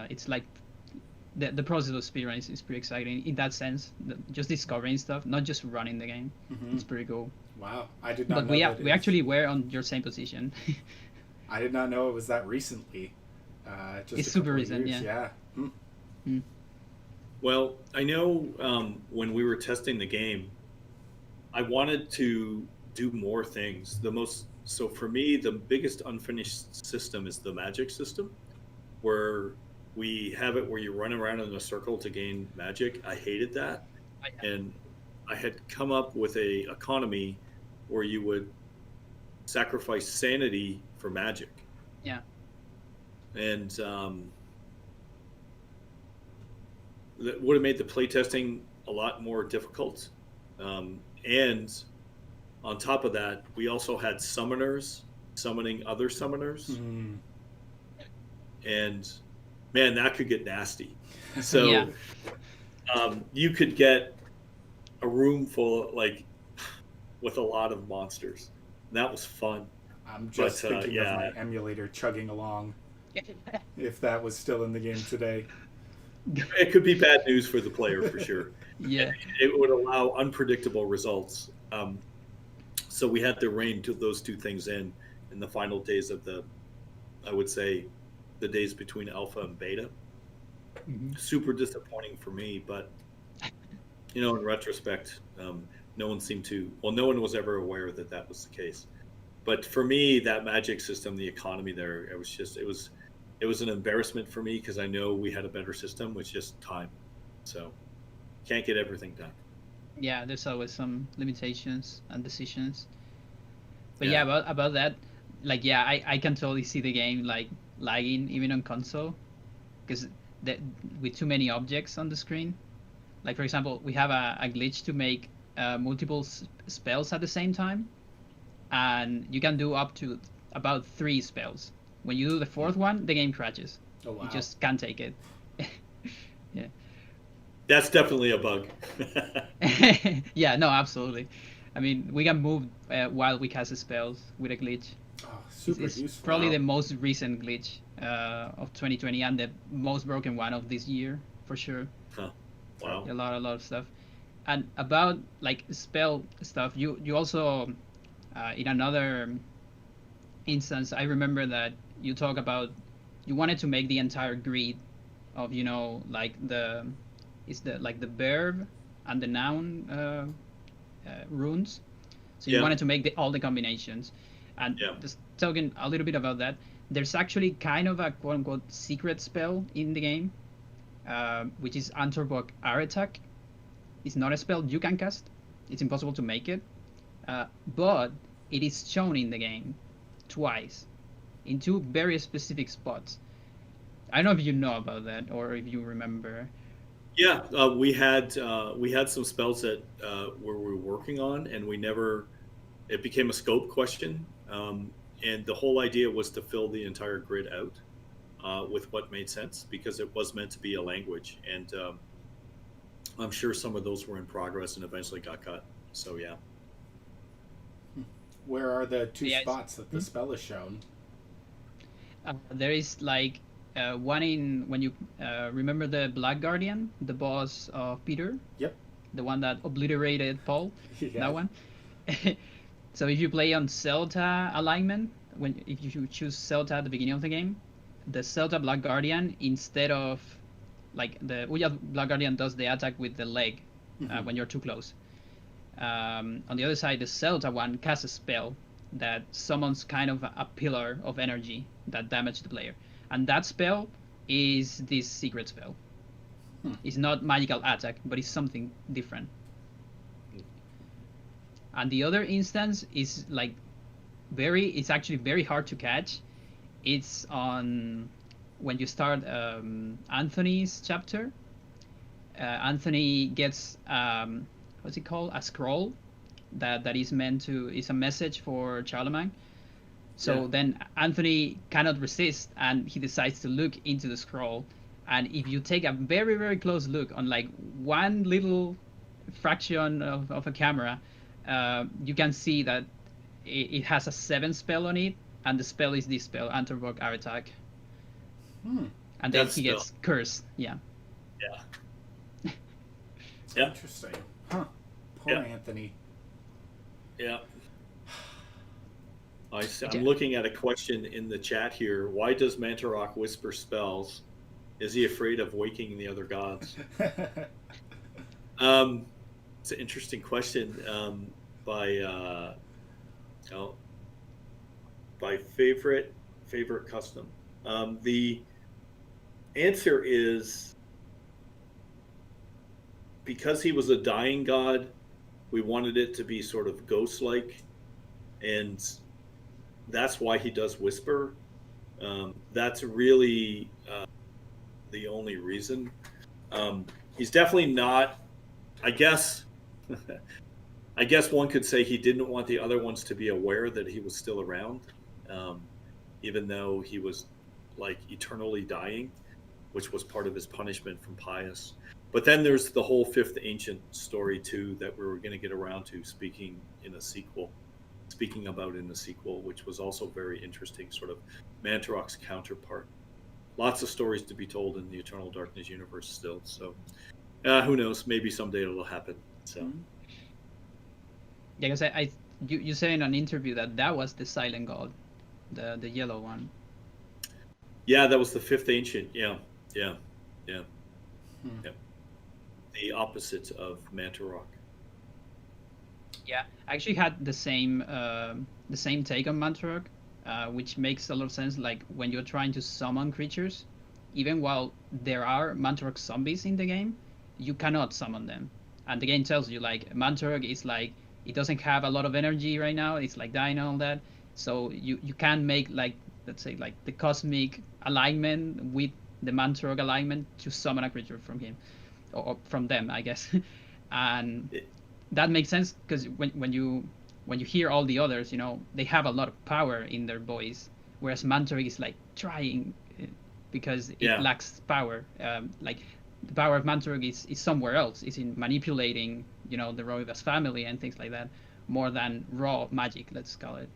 It's like the process of speedrun is pretty exciting in that sense. Just discovering stuff, not just running the game. Mm-hmm. It's pretty cool. Wow, I did not But know we that we actually were on your same position. I did not know it was that recently. Just It's a super couple of recent, years. yeah. Hmm. well, I know when we were testing the game, I wanted to do more things. So for me, the biggest unfinished system is the magic system, where we have it where you run around in a circle to gain magic. I hated that. And I had come up with a economy where you would sacrifice sanity for magic. Yeah. And that would have made the playtesting a lot more difficult. And on top of that, we also had summoners summoning other summoners. Mm. And man, that could get nasty. So Yeah. You could get a room full with a lot of monsters. And that was fun. I'm just But, thinking yeah. of my emulator chugging along. If that was still in the game today. It could be bad news for the player for sure. Yeah. It would allow unpredictable results. So we had to rein those two things in the final days of I would say, the days between alpha and beta. Mhm. Super disappointing for me, but in retrospect, no one was ever aware that was the case. But for me, that magic system, the economy there, it was an embarrassment for me because I know we had a better system with just time. So can't get everything done. Yeah, there's always some limitations and decisions. But Yeah. yeah, about that, like yeah, I can totally see the game like lagging even on console, because with too many objects on the screen. Like for example, we have a glitch to make multiple spells at the same time, and you can do up to about 3 spells. When you do the 4th one, the game crashes. Oh, wow. You just can't take it. Yeah. That's definitely a bug. Yeah, no, absolutely. I mean, we can move while we cast spells with a glitch. Oh, super It's useful. probably the most recent glitch of 2020 and the most broken one of this year, for sure. Wow. A lot of stuff. And about like spell stuff, you also in instance, I remember that you talk about you wanted to make the entire grid of like the verb and the noun runes. So you Yeah. wanted to make all the combinations, and Yeah. just talking a little bit about that. There's actually kind of a quote unquote secret spell in the game, which is Antorbok Aretak. It's not a spell you can cast. It's impossible to make it, but it is shown in the game twice, in two very specific spots. I don't know if you know about that or if you remember. Yeah, we had some spells that we were working on, and we never. It became a scope question, and the whole idea was to fill the entire grid out with what made sense, because it was meant to be a language, and I'm sure some of those were in progress and eventually got cut. So yeah. Where are the two Yeah, spots that the spell is shown? There is like one in when you remember the Black Guardian, the boss of Peter. Yep. The one that obliterated Paul. Yeah. That one. So if you play on Celta alignment, if you choose Celta at the beginning of the game, the Celta Black Guardian, instead of like the Uya Black Guardian does the attack with the leg when you're too close. On the other side, the Celta one casts a spell that summons kind of a pillar of energy that damages the player, and that spell is this secret spell. It's not magical attack, but it's something different. And the other instance is like it's actually very hard to catch. It's on when you start Anthony's chapter. Anthony gets what's it called, a scroll that is meant to is a message for Charlemagne. So Yeah. then Anthony cannot resist, and he decides to look into the scroll. And if you take a very, very close look on like one little fraction of a camera, you can see that it has a 7 spell on it, and the spell is this spell, Antorbok Aretak. And then That's he gets cursed. Yeah. Yeah. Yeah. Interesting. Huh. Poor Yeah. Anthony. Yeah. I'm Yeah. looking at a question in the chat here. Why does Mantarok whisper spells? Is he afraid of waking the other gods? It's an interesting question. By favorite custom. The answer is because he was a dying god, we wanted it to be sort of ghost-like, and that's why he does whisper. That's really the only reason. He's definitely not. I guess one could say he didn't want the other ones to be aware that he was still around, even though he was like eternally dying, which was part of his punishment from Pius. But then there's the whole Fifth Ancient story too that we were going to get around to speaking about in the sequel, which was also very interesting, sort of Mantarok's counterpart. Lots of stories to be told in the Eternal Darkness universe still. So who knows? Maybe someday it'll happen. So. Yeah, because you said in an interview that was the Silent God, the yellow one. Yeah, that was the Fifth Ancient. Yeah. The opposite of Mantarok. Yeah, I actually had the same take on Mantarok, which makes a lot of sense. Like when you're trying to summon creatures, even while there are Mantarok zombies in the game, you cannot summon them. And the game tells you like Mantarok is like it doesn't have a lot of energy right now. It's like dying and all that. So you can make like, let's say, like the cosmic alignment with the Mantarok alignment to summon a creature from him or from them, I guess. And that makes sense because when you hear all the others, they have a lot of power in their voice, whereas Mantarok is like trying because it lacks power. Like the power of Mantarok is somewhere else. It's in manipulating, the Roivas family and things like that, more than raw magic. Let's call it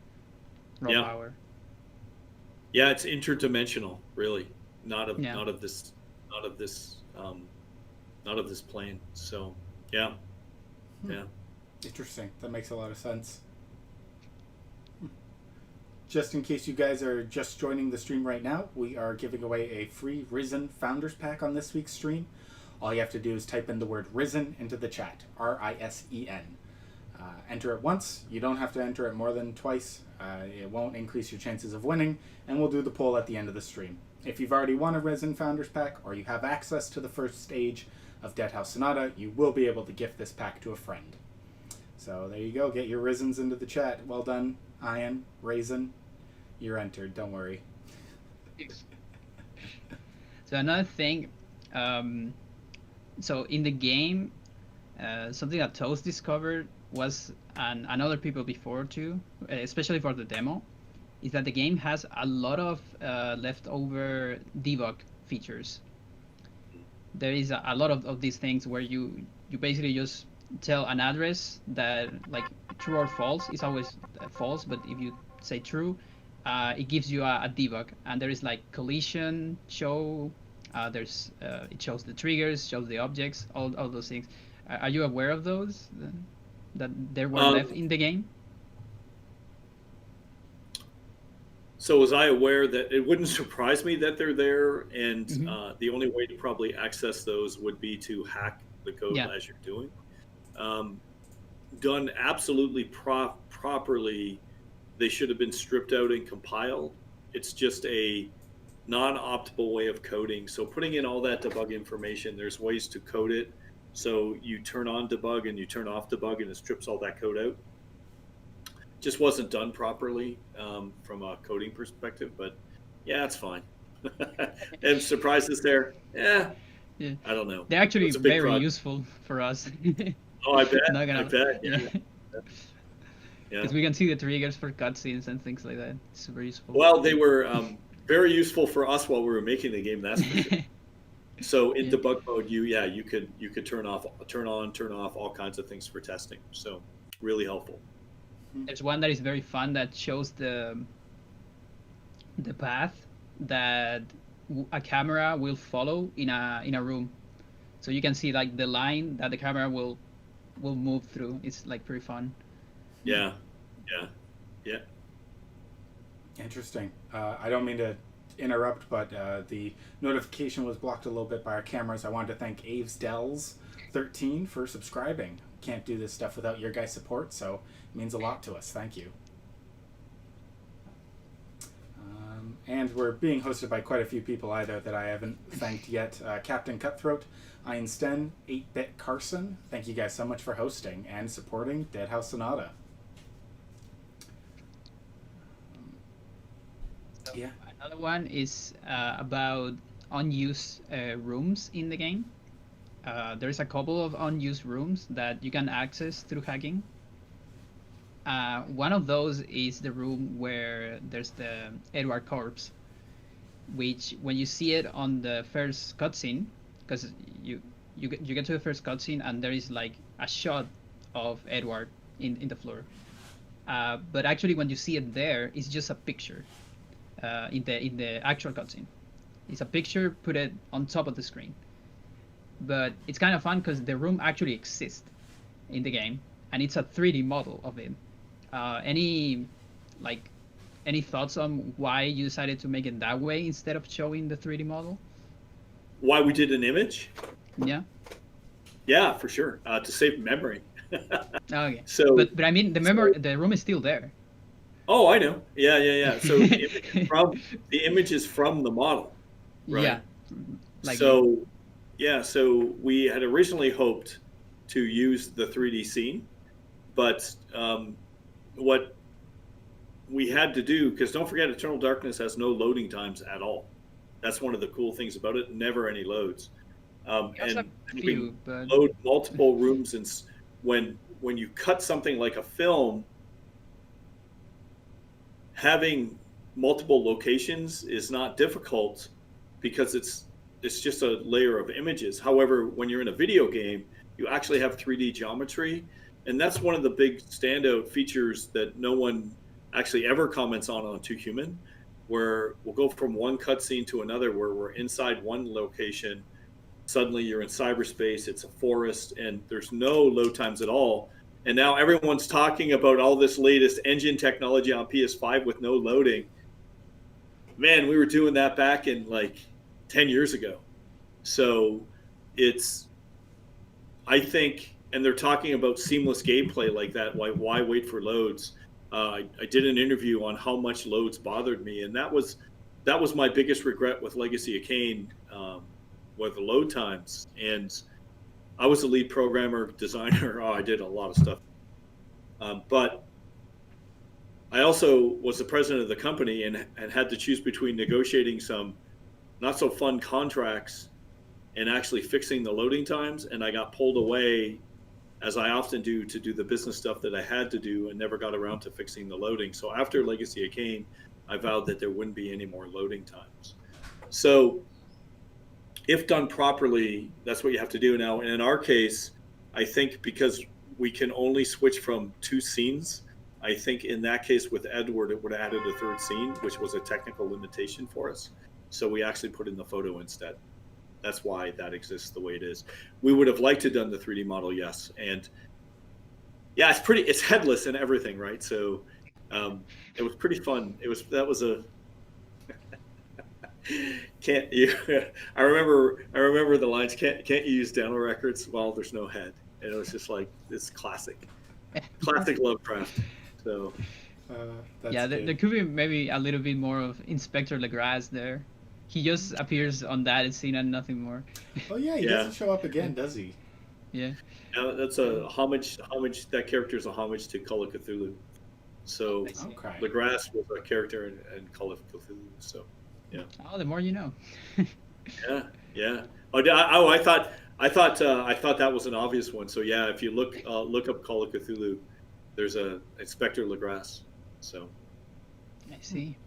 raw power. Yeah, it's interdimensional, really. Not of this plane. So yeah. Interesting. That makes a lot of sense. just in case you guys are just joining the stream right now, we are giving away a free Risen Founders Pack on this week's stream. All you have to do is type in the word Risen into the chat, R-I-S-E-N. Enter it once. You don't have to enter it more than twice. It won't increase your chances of winning, and we'll do the poll at the end of the stream. If you've already won a Risen Founders Pack, or you have access to the first stage of Deadhouse Sonata, you will be able to gift this pack to a friend. So there you go. Get your Risens into the chat. Well done, Ian, Raisin. You're entered. Don't worry. So another thing, so in the game, something that Toast discovered was, and other people before too, especially for the demo, is that the game has a lot of leftover debug features. There is a lot of these things where you basically just tell an address that, like, true or false. It's always false, but if you say true, it gives you a debug. And there is like collision show. There's it shows the triggers, shows the objects, all those things. Are you aware of those that there were left in the game? So was I aware that it wouldn't surprise me that they're there, and the only way to probably access those would be to hack the code as you're doing. Done absolutely properly, they should have been stripped out and compiled. It's just a non-optimal way of coding. So putting in all that debug information, there's ways to code it. So you turn on debug and you turn off debug, and it strips all that code out. Just wasn't done properly from a coding perspective, but yeah, it's fine. And surprises there, yeah, I don't know. They're actually very project. Useful for us. Oh, I bet. Not gonna, I bet. Yeah. Yeah. Because we can see the triggers for cutscenes and things like that. It's super useful. Well, they were very useful for us while we were making the game. That's for sure. So in debug mode, you could turn on, turn off all kinds of things for testing. So really helpful. There's one that is very fun that shows the path that a camera will follow in a room, so you can see like the line that the camera will move through. It's like pretty fun. Yeah. Interesting. I don't mean to interrupt, but the notification was blocked a little bit by our cameras. I wanted to thank Aves Dells 13 for subscribing. Can't do this stuff without your guys' support, so it means a lot to us. Thank you. And we're being hosted by quite a few people either that I haven't thanked yet. Captain Cutthroat, Einstein, 8-Bit Carson, thank you guys so much for hosting and supporting Deadhouse Sonata. Yeah. Another one is about unused rooms in the game. There's a couple of unused rooms that you can access through hacking. One of those is the room where there's the Edward corpse, which when you see it on the first cutscene, because you get to the first cutscene and there is like a shot of Edward in the floor, but actually when you see it there, it's just a picture in the actual cutscene. It's a picture put it on top of the screen. But it's kind of fun because the room actually exists in the game, and it's a 3D model of it. Any thoughts on why you decided to make it that way instead of showing the 3D model? Why we did an image? Yeah, for sure. To save memory. Okay. So, but I mean, the room is still there. Oh, I know. Yeah. So the image is from the model, right? Yeah. So we had originally hoped to use the 3D scene, but what we had to do, because don't forget, Eternal Darkness has no loading times at all. That's one of the cool things about it. Never any loads. And we load multiple rooms, and when you cut something like a film, having multiple locations is not difficult because it's just a layer of images. However, when you're in a video game, you actually have 3D geometry, and that's one of the big standout features that no one actually ever comments on Too Human, where we'll go from one cutscene to another where we're inside one location, suddenly you're in cyberspace, it's a forest, and there's no load times at all. And now everyone's talking about all this latest engine technology on PS5 with no loading. Man, we were doing that back in like 10 years ago. So I think, and they're talking about seamless gameplay like that. Why wait for loads? I did an interview on how much loads bothered me, and that was my biggest regret with Legacy of Kain, were the load times. And I was the lead programmer, designer. I did a lot of stuff. But I also was the president of the company and had to choose between negotiating some not so fun contracts and actually fixing the loading times. And I got pulled away, as I often do, to do the business stuff that I had to do, and never got around to fixing the loading. So after Legacy of Kain, I vowed that there wouldn't be any more loading times. So if done properly, that's what you have to do now. And in our case, I think because we can only switch from 2 scenes, I think in that case with Edward, it would have added a 3rd scene, which was a technical limitation for us. So we actually put in the photo instead. That's why that exists the way it is. We would have liked to have done the 3D model, yes. And yeah, it's headless and everything, right? So it was pretty fun. That was a can't you? I remember the lines. Can't you use demo records? Well, there's no head, and it was just like this classic Lovecraft. So yeah, there could be maybe a little bit more of Inspector Legras there. He just appears on that scene and nothing more. Oh yeah, he doesn't show up again, does he? Yeah. That's a homage. That character is a homage to Call of Cthulhu. So Okay. Legras was a character in Call of Cthulhu. So. Yeah. Oh, the more you know. Yeah. Oh, I thought that was an obvious one. So yeah, if you look up Call of Cthulhu, there's a Inspector Legras. So. I see.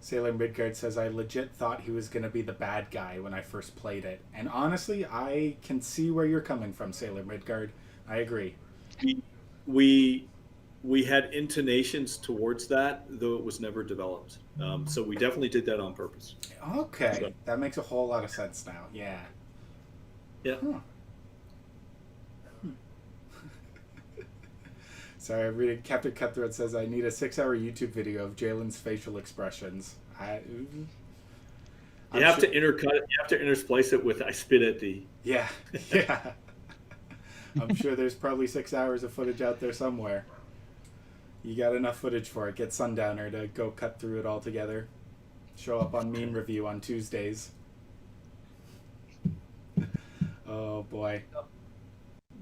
Sailor Midgard says, I legit thought he was going to be the bad guy when I first played it. And honestly, I can see where you're coming from, Sailor Midgard. I agree. We had intonations towards that, though it was never developed. So we definitely did that on purpose. Okay. So. That makes a whole lot of sense now. Yeah. Yeah. Huh. Sorry, I'm reading. Captain Cutthroat says, I need a 6-hour YouTube video of Jalen's facial expressions. You have to intercut it. You have to intersplice it with I spit at thee. Yeah. Yeah. I'm sure there's probably 6 hours of footage out there somewhere. You got enough footage for it. Get Sundowner to go cut through it all together. Show up on Meme Review on Tuesdays. Oh boy.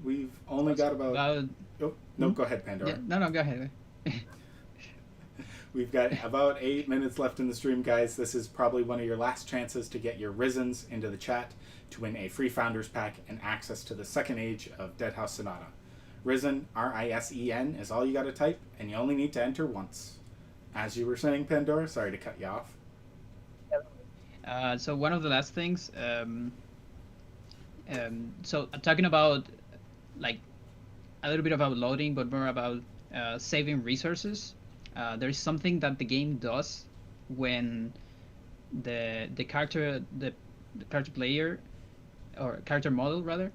We've only got about... Oh, no, go ahead, Pandora. Yeah, no, go ahead. We've got about 8 minutes left in the stream, guys. This is probably one of your last chances to get your Risens into the chat to win a free Founders Pack and access to the second age of Dead House Sonata. Risen, R-I-S-E-N, is all you got to type, and you only need to enter once. As you were saying, Pandora, sorry to cut you off. So one of the last things, so talking about like a little bit about loading, but more about saving resources. There's something that the game does when the character player, or character model rather,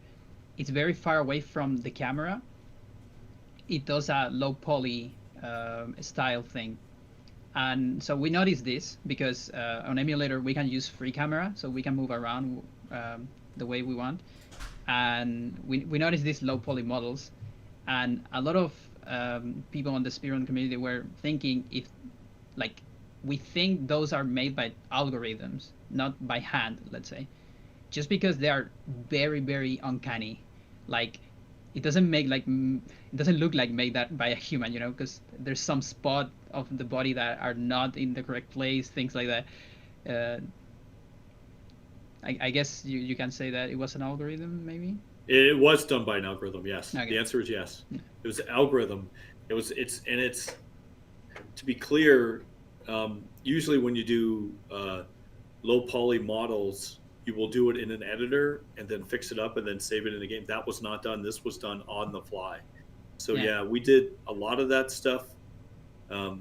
is very far away from the camera. It does a low poly style thing. And so we noticed this because on emulator we can use free camera, so we can move around the way we want. And we noticed these low poly models, and a lot of people on the Speedrun community were thinking we think those are made by algorithms, not by hand, let's say, just because they are very, very uncanny. Like it doesn't look like made that by a human, because there's some spot of the body that are not in the correct place, things like that. I guess you can say that it was an algorithm, maybe. It was done by an algorithm, yes. Okay. The answer is yes. It was an algorithm. It's to be clear. Usually, when you do low poly models, you will do it in an editor and then fix it up and then save it in the game. That was not done. This was done on the fly. So yeah, we did a lot of that stuff. That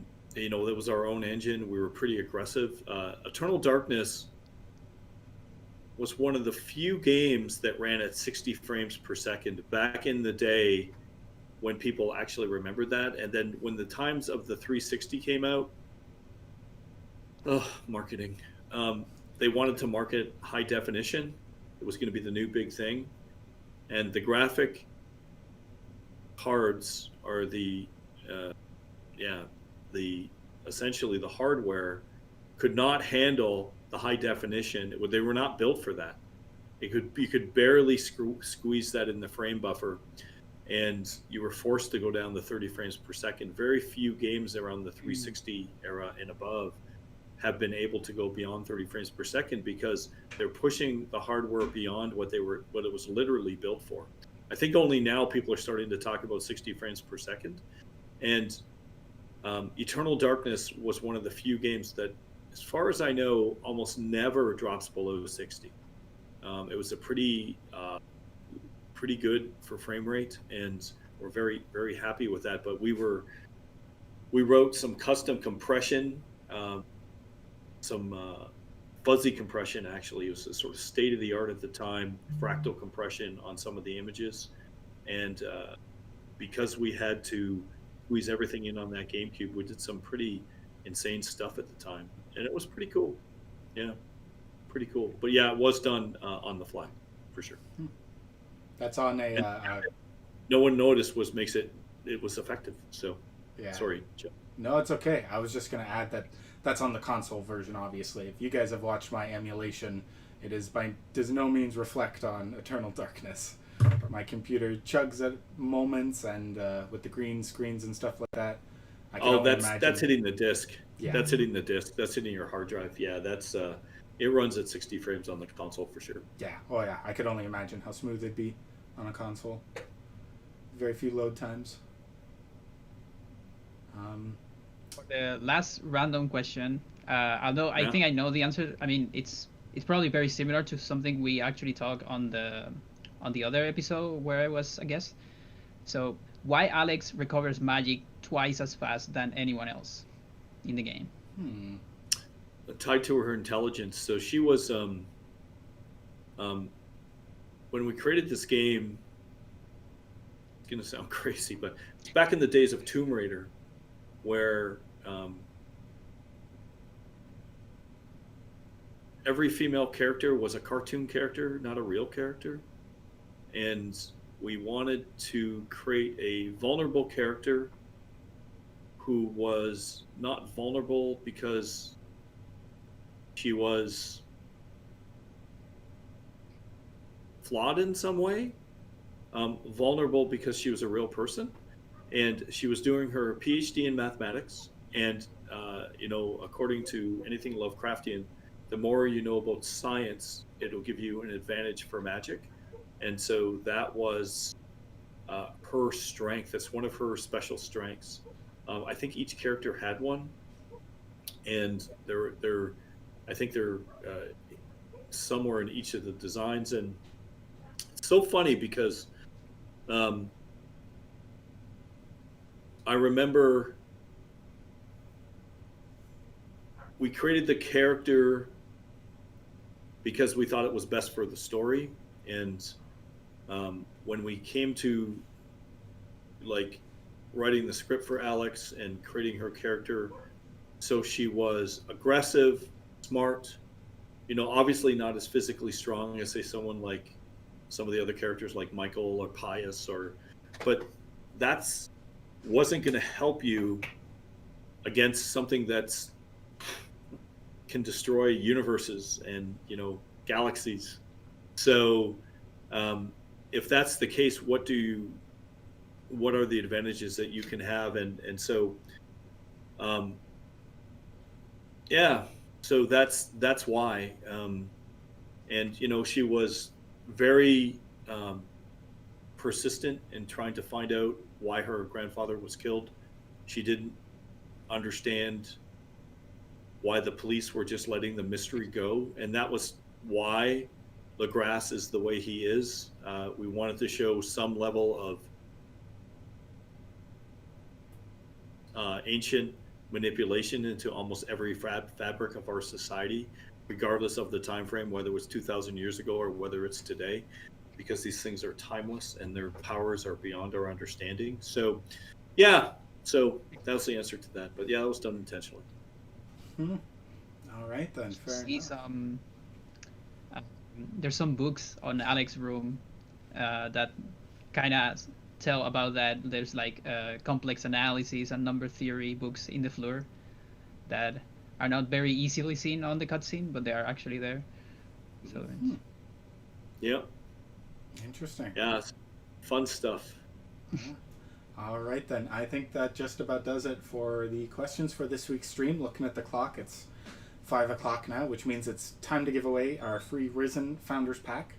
was our own engine. We were pretty aggressive. Eternal Darkness was one of the few games that ran at 60 frames per second. Back in the day, when people actually remembered that. And then when the times of the 360 came out, marketing. They wanted to market high definition. It was going to be the new big thing. And the graphic cards are essentially the hardware could not handle the high definition. They were not built for that. You could barely squeeze that in the frame buffer, and you were forced to go down to 30 frames per second. Very few games around the 360 era and above have been able to go beyond 30 frames per second because they're pushing the hardware beyond what it was literally built for. I think only now people are starting to talk about 60 frames per second. And Eternal Darkness was one of the few games that, as far as I know, almost never drops below 60. It was a pretty good for frame rate, and we're very, very happy with that. But we wrote some custom compression, some fuzzy compression. Actually, it was a sort of state of the art at the time, fractal compression on some of the images, and because we had to squeeze everything in on that GameCube, we did some pretty insane stuff at the time, and it was pretty cool. Yeah, pretty cool. But yeah, it was done on the fly, for sure. That's on a. No one noticed makes it was effective. So Yeah. sorry, Joe. No, it's okay. I was just going to add that that's on the console version, obviously. If you guys have watched my emulation, it does no means reflect on Eternal Darkness. My computer chugs at moments, and with the green screens and stuff like that. I can only imagine. That's hitting the disc. Yeah. That's hitting the disc. That's hitting your hard drive. Yeah, that's it runs at 60 frames on the console for sure. Yeah. Oh, yeah. I could only imagine how smooth it'd be on a console. Very few load times. For the last random question, although I Yeah. think I know the answer. I mean, it's probably very similar to something we actually talked on the other episode where I was a guest. So why Alex recovers magic twice as fast than anyone else in the game? Tied to her intelligence. So she was when we created this game, it's gonna sound crazy, but back in the days of Tomb Raider, where every female character was a cartoon character, not a real character, and we wanted to create a vulnerable character who was not vulnerable because she was flawed in some way, vulnerable because she was a real person, and she was doing her PhD in mathematics. And according to anything Lovecraftian, the more you know about science, it'll give you an advantage for magic. And so that was her strength. That's one of her special strengths. I think each character had one, and I think they're somewhere in each of the designs. And it's so funny because I remember we created the character because we thought it was best for the story. And when we came to writing the script for Alex and creating her character, so she was aggressive, smart, obviously not as physically strong as, say, someone like some of the other characters like Michael or Pius, but that's wasn't going to help you against something that's can destroy universes and galaxies. So if that's the case, what are the advantages that you can have? And so so that's why. And she was very persistent in trying to find out why her grandfather was killed. She didn't understand why the police were just letting the mystery go, and that was why Legrasse is the way he is. We wanted to show some level of ancient manipulation into almost every fabric of our society, regardless of the time frame, whether it was 2,000 years ago or whether it's today. because these things are timeless and their powers are beyond our understanding. So, yeah, so that was the answer to that. But yeah, that was done intentionally. All right then, fair See enough. some. There's some books on Alex's room that kind of tell about that. There's like complex analysis and number theory books in the floor that are not very easily seen on the cutscene, but they are actually there. So it's- Yeah, Interesting. yeah, it's fun stuff. All right then, I think that just about does it for the questions for this week's stream. Looking at the clock, it's 5 o'clock now, which means it's time to give away our free Risen Founders Pack.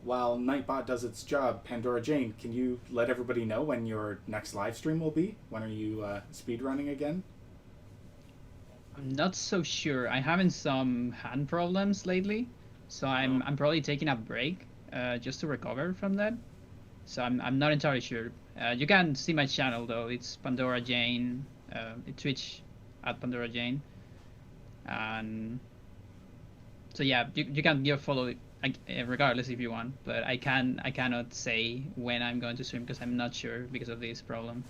While Nightbot does its job, Pandora Jane, can you let everybody know when your next live stream will be? When are you speedrunning again? I'm not so sure. I'm having some hand problems lately, so I'm probably taking a break just to recover from that. So I'm not entirely sure. You can see my channel though. It's Pandora Jane. Twitch at Pandora Jane. And so yeah, you can give a follow regardless if you want. But I cannot say when I'm going to stream because I'm not sure because of this problem.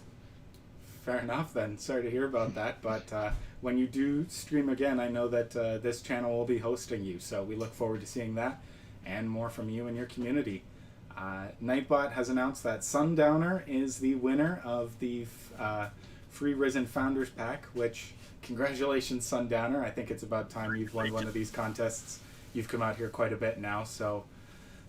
Fair enough then. Sorry to hear about that, but when you do stream again, I know that this channel will be hosting you, so we look forward to seeing that and more from you and your community. Nightbot has announced that Sundowner is the winner of the free Risen Founders Pack, which, congratulations, Sundowner. I think it's about time you've won one of these contests. You've come out here quite a bit now, so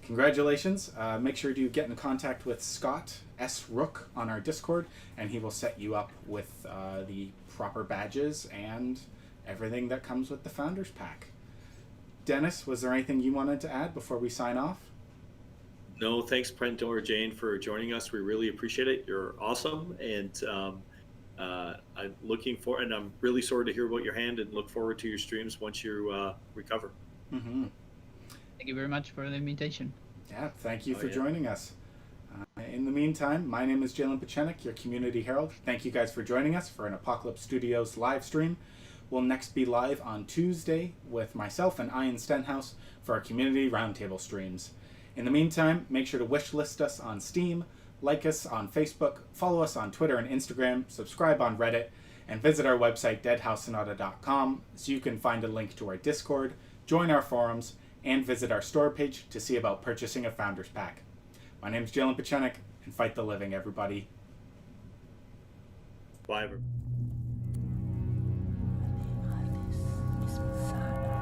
congratulations. Make sure to get in contact with Scott S. Rook on our Discord, and he will set you up with the proper badges and everything that comes with the Founders Pack. Dennis, was there anything you wanted to add before we sign off? No, thanks, Pandora Jane, for joining us. We really appreciate it. You're awesome, and I'm looking for. And I'm really sorry to hear about your hand, and look forward to your streams once you recover. Mm-hmm. Thank you very much for the invitation. Yeah, thank you for yeah. joining us. In the meantime, my name is Jalen Pachenik, your Community Herald. Thank you guys for joining us for an Apocalypse Studios live stream. We'll next be live on Tuesday with myself and Ian Stenhouse for our Community Roundtable streams. In the meantime, make sure to wishlist us on Steam, like us on Facebook, follow us on Twitter and Instagram, subscribe on Reddit, and visit our website, deadhousesonata.com, so you can find a link to our Discord, join our forums, and visit our store page to see about purchasing a Founders Pack. My name's Jalen Pachenik, and fight the living, everybody. Bye. This is Messiah.